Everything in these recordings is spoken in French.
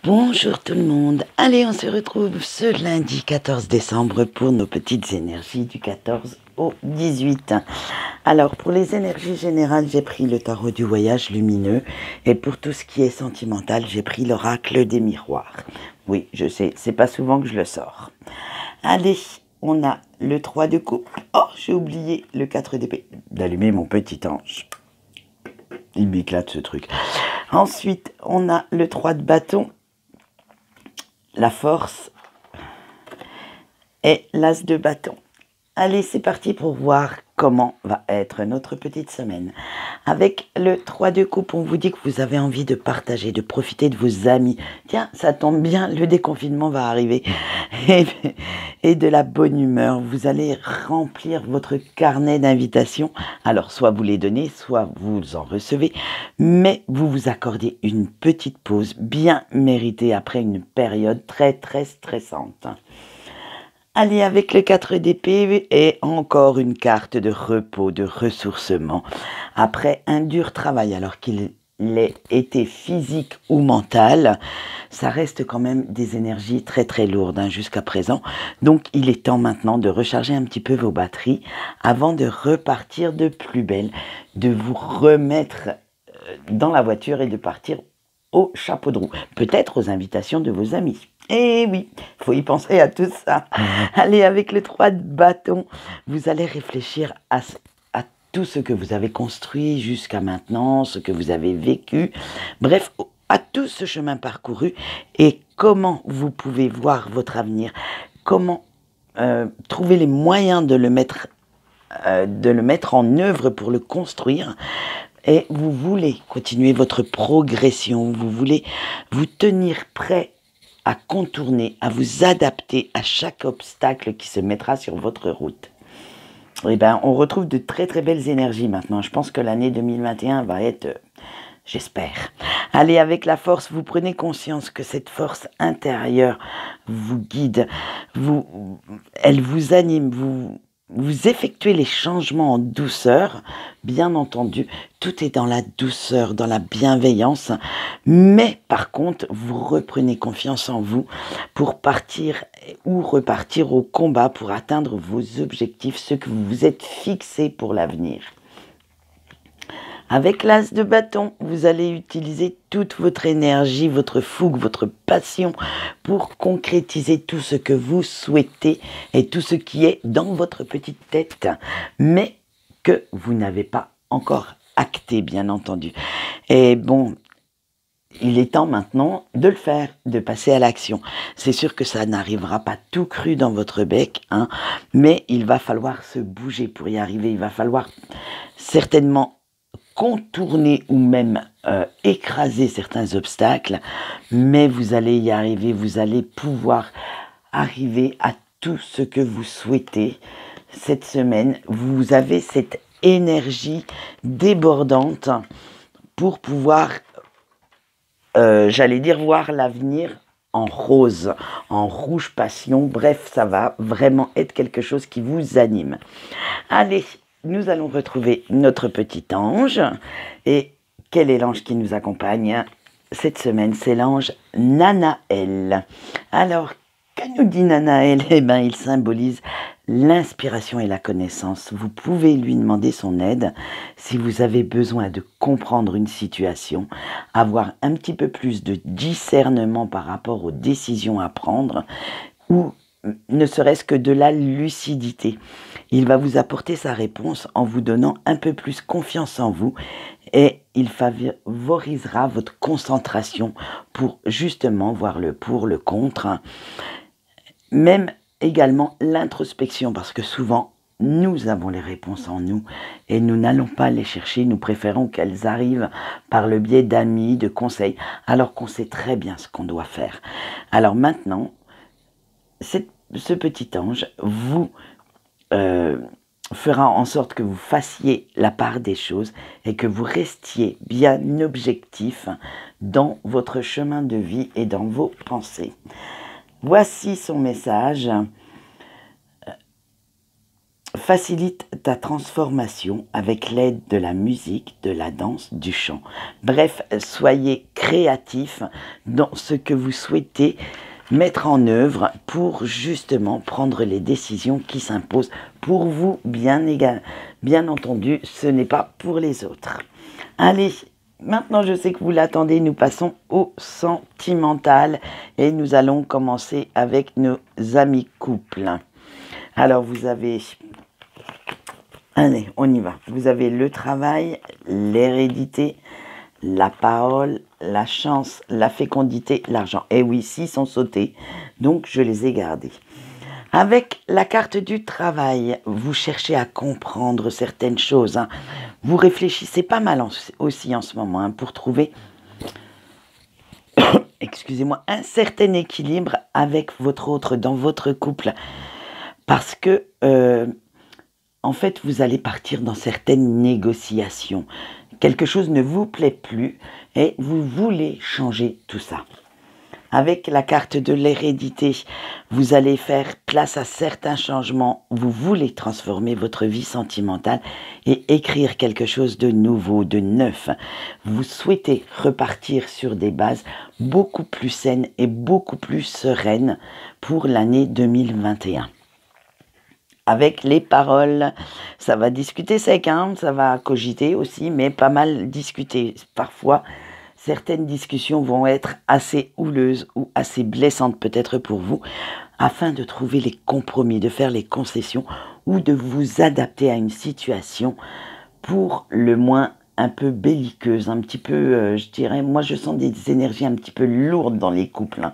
Bonjour tout le monde. Allez, on se retrouve ce lundi 14 décembre pour nos petites énergies du 14 au 18. Alors, pour les énergies générales, j'ai pris le tarot du voyage lumineux. Et pour tout ce qui est sentimental, j'ai pris l'oracle des miroirs. Oui, je sais, c'est pas souvent que je le sors. Allez, on a le 3 de coupe. Oh, j'ai oublié le 4 d'épée. D'allumer mon petit ange. Il m'éclate ce truc. Ensuite, on a le 3 de bâton, la force et l'as de bâton. Allez, c'est parti pour voir comment va être notre petite semaine. Avec le 3 de coupe, on vous dit que vous avez envie de partager, de profiter de vos amis. Tiens, ça tombe bien, le déconfinement va arriver. Et de la bonne humeur. Vous allez remplir votre carnet d'invitations. Alors, soit vous les donnez, soit vous en recevez. Mais vous vous accordez une petite pause bien méritée après une période très, très stressante. Allez, avec le 4 d'épée et encore une carte de repos, de ressourcement. Après un dur travail, alors qu'il ait été physique ou mental, ça reste quand même des énergies très très lourdes jusqu'à présent. Donc il est temps maintenant de recharger un petit peu vos batteries avant de repartir de plus belle, de vous remettre dans la voiture et de partir au chapeau de roue, peut-être aux invitations de vos amis. Eh oui, il faut y penser à tout ça. Allez, avec le 3 de bâton, vous allez réfléchir à tout ce que vous avez construit jusqu'à maintenant, ce que vous avez vécu, bref, à tout ce chemin parcouru et comment vous pouvez voir votre avenir, comment trouver les moyens de le mettre en œuvre pour le construire. Et vous voulez continuer votre progression, vous voulez vous tenir prêt à contourner, à vous adapter à chaque obstacle qui se mettra sur votre route. Eh bien, on retrouve de très très belles énergies maintenant. Je pense que l'année 2021 va être, j'espère. Allez, avec la force, vous prenez conscience que cette force intérieure vous guide, elle vous anime, vous effectuez les changements en douceur, bien entendu, tout est dans la douceur, dans la bienveillance, mais par contre, vous reprenez confiance en vous pour partir ou repartir au combat pour atteindre vos objectifs, ce que vous vous êtes fixé pour l'avenir. Avec l'as de bâton, vous allez utiliser toute votre énergie, votre fougue, votre passion pour concrétiser tout ce que vous souhaitez et tout ce qui est dans votre petite tête, mais que vous n'avez pas encore acté, bien entendu. Et bon, il est temps maintenant de le faire, de passer à l'action. C'est sûr que ça n'arrivera pas tout cru dans votre bec, mais il va falloir se bouger pour y arriver. Il va falloir certainement contourner ou même écraser certains obstacles, mais vous allez y arriver, vous allez pouvoir arriver à tout ce que vous souhaitez cette semaine. Vous avez cette énergie débordante pour pouvoir, j'allais dire, voir l'avenir en rose, en rouge passion, bref, ça va vraiment être quelque chose qui vous anime. Allez, nous allons retrouver notre petit ange. Et quel est l'ange qui nous accompagne cette semaine? C'est l'ange Nanaël. Alors, que nous dit Nanaël? Eh bien, il symbolise l'inspiration et la connaissance. Vous pouvez lui demander son aide si vous avez besoin de comprendre une situation, avoir un petit peu plus de discernement par rapport aux décisions à prendre, ou ne serait-ce que de la lucidité. Il va vous apporter sa réponse en vous donnant un peu plus confiance en vous et il favorisera votre concentration pour justement voir le pour, le contre. Même également l'introspection, parce que souvent, nous avons les réponses en nous et nous n'allons pas les chercher, nous préférons qu'elles arrivent par le biais d'amis, de conseils, alors qu'on sait très bien ce qu'on doit faire. Alors maintenant, ce petit ange vous fera en sorte que vous fassiez la part des choses et que vous restiez bien objectif dans votre chemin de vie et dans vos pensées. Voici son message. facilite ta transformation avec l'aide de la musique, de la danse, du chant. Bref, soyez créatifs dans ce que vous souhaitez mettre en œuvre pour justement prendre les décisions qui s'imposent pour vous, bien entendu, ce n'est pas pour les autres. Allez, maintenant je sais que vous l'attendez, nous passons au sentimental et nous allons commencer avec nos amis couples. Alors vous avez... Allez, on y va. Vous avez le travail, l'hérédité, la parole, la chance, la fécondité, l'argent. Et oui, 6 sont sautés, donc je les ai gardés. Avec la carte du travail, vous cherchez à comprendre certaines choses. Hein. Vous réfléchissez pas mal aussi en ce moment hein, pour trouver, excusez-moi, un certain équilibre avec votre autre, dans votre couple. Parce que... en fait, vous allez partir dans certaines négociations. Quelque chose ne vous plaît plus et vous voulez changer tout ça. Avec la carte de l'hérédité, vous allez faire place à certains changements. Vous voulez transformer votre vie sentimentale et écrire quelque chose de nouveau, de neuf. Vous souhaitez repartir sur des bases beaucoup plus saines et beaucoup plus sereines pour l'année 2021. Avec les paroles, ça va discuter sec, hein, ça va cogiter aussi, mais pas mal discuter. Parfois, certaines discussions vont être assez houleuses ou assez blessantes peut-être pour vous, afin de trouver les compromis, de faire les concessions ou de vous adapter à une situation pour le moins un peu belliqueuse, un petit peu, je dirais, moi je sens des énergies un petit peu lourdes dans les couples. Hein.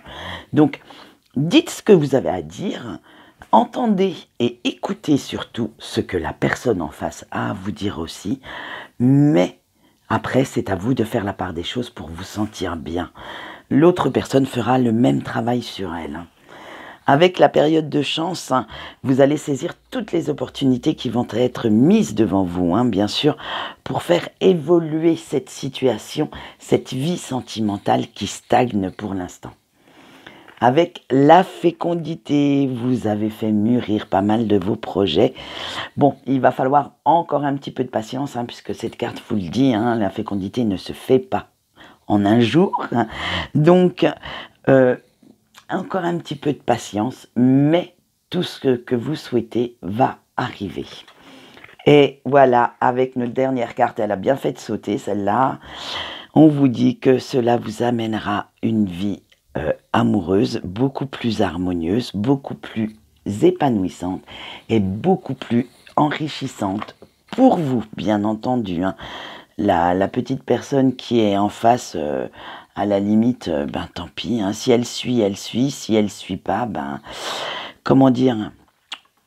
Donc, dites ce que vous avez à dire. Entendez et écoutez surtout ce que la personne en face a à vous dire aussi, mais après c'est à vous de faire la part des choses pour vous sentir bien. L'autre personne fera le même travail sur elle. Avec la période de chance, vous allez saisir toutes les opportunités qui vont être mises devant vous, bien sûr, pour faire évoluer cette situation, cette vie sentimentale qui stagne pour l'instant. Avec la fécondité, vous avez fait mûrir pas mal de vos projets. Bon, il va falloir encore un petit peu de patience, puisque cette carte vous le dit, la fécondité ne se fait pas en un jour. Donc, encore un petit peu de patience, mais tout ce que vous souhaitez va arriver. Et voilà, avec notre dernière carte, elle a bien fait de sauter, celle-là. On vous dit que cela vous amènera une vie amoureuse, beaucoup plus harmonieuse, beaucoup plus épanouissante et beaucoup plus enrichissante pour vous, bien entendu. La petite personne qui est en face, à la limite, tant pis. Si elle suit, elle suit. Si elle suit pas, comment dire,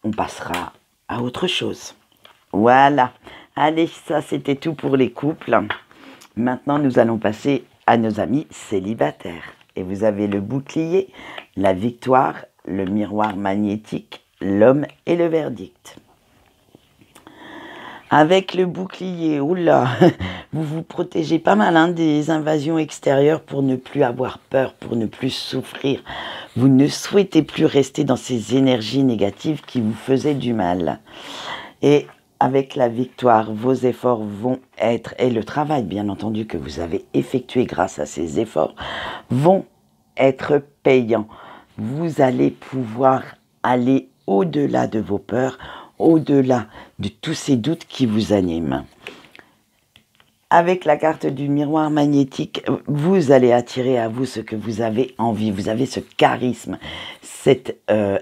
on passera à autre chose. Voilà. Allez, ça c'était tout pour les couples. Maintenant, nous allons passer à nos amis célibataires. Et vous avez le bouclier, la victoire, le miroir magnétique, l'homme et le verdict. Avec le bouclier, oula, vous vous protégez pas mal des invasions extérieures pour ne plus avoir peur, pour ne plus souffrir. Vous ne souhaitez plus rester dans ces énergies négatives qui vous faisaient du mal. Et avec la victoire, vos efforts vont être, et le travail bien entendu que vous avez effectué grâce à ces efforts, vont être payants. Vous allez pouvoir aller au-delà de vos peurs, au-delà de tous ces doutes qui vous animent. Avec la carte du miroir magnétique, vous allez attirer à vous ce que vous avez envie. Vous avez ce charisme, cette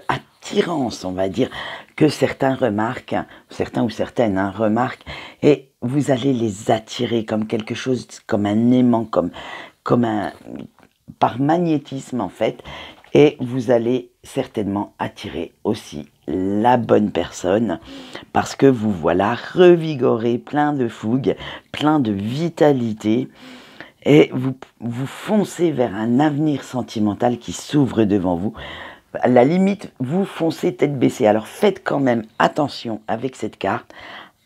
attirance, on va dire, que certains remarquent, certains ou certaines remarquent, et vous allez les attirer comme quelque chose, comme un aimant, par magnétisme en fait, et vous allez certainement attirer aussi la bonne personne parce que vous voilà revigoré, plein de fougue, plein de vitalité, et vous foncez vers un avenir sentimental qui s'ouvre devant vous. À la limite, vous foncez tête baissée. Alors faites quand même attention avec cette carte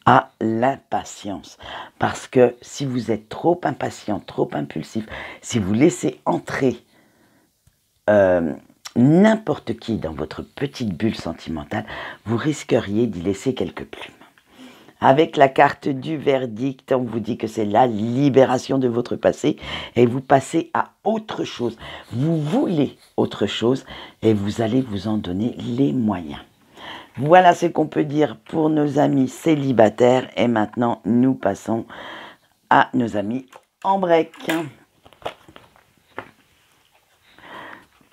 à l'impatience. Parce que si vous êtes trop impatient, trop impulsif, si vous laissez entrer n'importe qui dans votre petite bulle sentimentale, vous risqueriez d'y laisser quelques plumes. Avec la carte du verdict, on vous dit que c'est la libération de votre passé et vous passez à autre chose. Vous voulez autre chose et vous allez vous en donner les moyens. Voilà ce qu'on peut dire pour nos amis célibataires et maintenant nous passons à nos amis en break.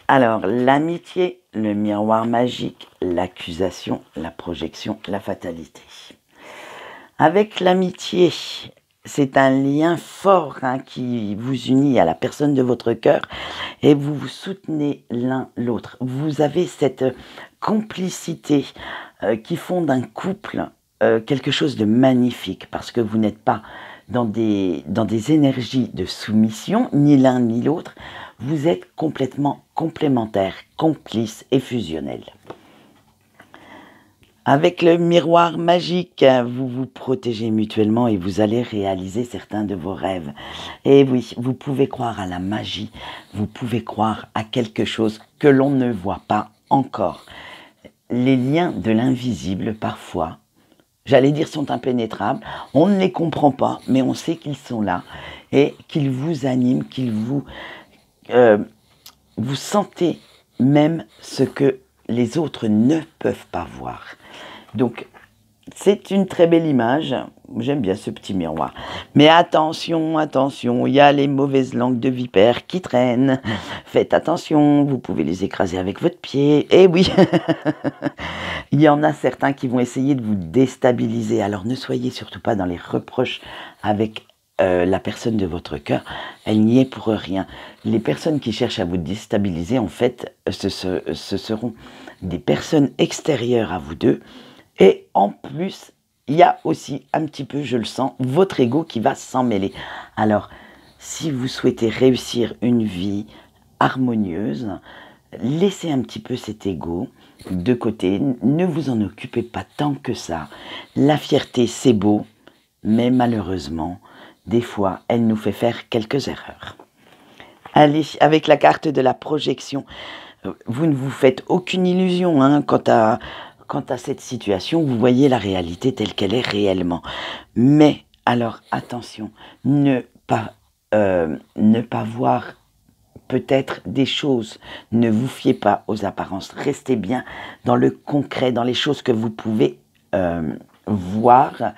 Alors, l'amitié, le miroir magique, l'accusation, la projection, la fatalité. Avec l'amitié, c'est un lien fort qui vous unit à la personne de votre cœur et vous vous soutenez l'un l'autre. Vous avez cette complicité qui font d'un couple quelque chose de magnifique parce que vous n'êtes pas dans des énergies de soumission, ni l'un ni l'autre. Vous êtes complètement complémentaires, complices et fusionnels. Avec le miroir magique, vous vous protégez mutuellement et vous allez réaliser certains de vos rêves. Et oui, vous pouvez croire à la magie, vous pouvez croire à quelque chose que l'on ne voit pas encore. Les liens de l'invisible, parfois, j'allais dire sont impénétrables, on ne les comprend pas, mais on sait qu'ils sont là et qu'ils vous animent, qu'ils vous sentez même ce que les autres ne peuvent pas voir. Donc, c'est une très belle image. J'aime bien ce petit miroir. Mais attention, attention, il y a les mauvaises langues de vipères qui traînent. Faites attention, vous pouvez les écraser avec votre pied. Eh oui, il y en a certains qui vont essayer de vous déstabiliser. Alors, ne soyez surtout pas dans les reproches avec la personne de votre cœur. Elle n'y est pour rien. Les personnes qui cherchent à vous déstabiliser, en fait, ce seront des personnes extérieures à vous deux. Et en plus, il y a aussi un petit peu, je le sens, votre ego qui va s'en mêler. Alors, si vous souhaitez réussir une vie harmonieuse, laissez un petit peu cet ego de côté. Ne vous en occupez pas tant que ça. La fierté, c'est beau, mais malheureusement, des fois, elle nous fait faire quelques erreurs. Allez, avec la carte de la projection, vous ne vous faites aucune illusion quant à cette situation, vous voyez la réalité telle qu'elle est réellement. Mais, alors, attention, ne pas voir peut-être des choses. Ne vous fiez pas aux apparences. Restez bien dans le concret, dans les choses que vous pouvez voir.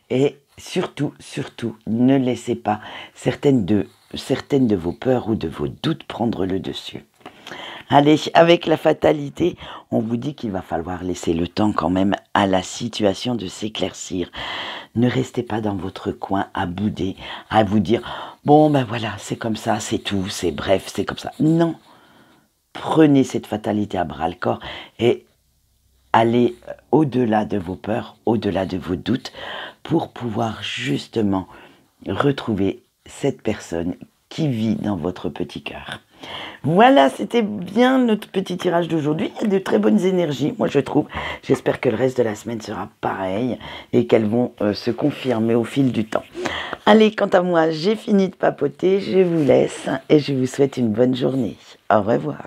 Et surtout, ne laissez pas certaines de vos peurs ou de vos doutes prendre le dessus. Allez, avec la fatalité, on vous dit qu'il va falloir laisser le temps quand même à la situation de s'éclaircir. Ne restez pas dans votre coin à bouder, à vous dire « Bon, ben voilà, c'est comme ça, c'est tout, c'est bref, c'est comme ça. » Non, prenez cette fatalité à bras-le-corps et allez au-delà de vos peurs, au-delà de vos doutes, pour pouvoir justement retrouver cette personne qui vit dans votre petit cœur. Voilà, c'était bien notre petit tirage d'aujourd'hui. Il y a de très bonnes énergies, moi je trouve. J'espère que le reste de la semaine sera pareil et qu'elles vont se confirmer au fil du temps. Allez, quant à moi, j'ai fini de papoter, je vous laisse et je vous souhaite une bonne journée. Au revoir.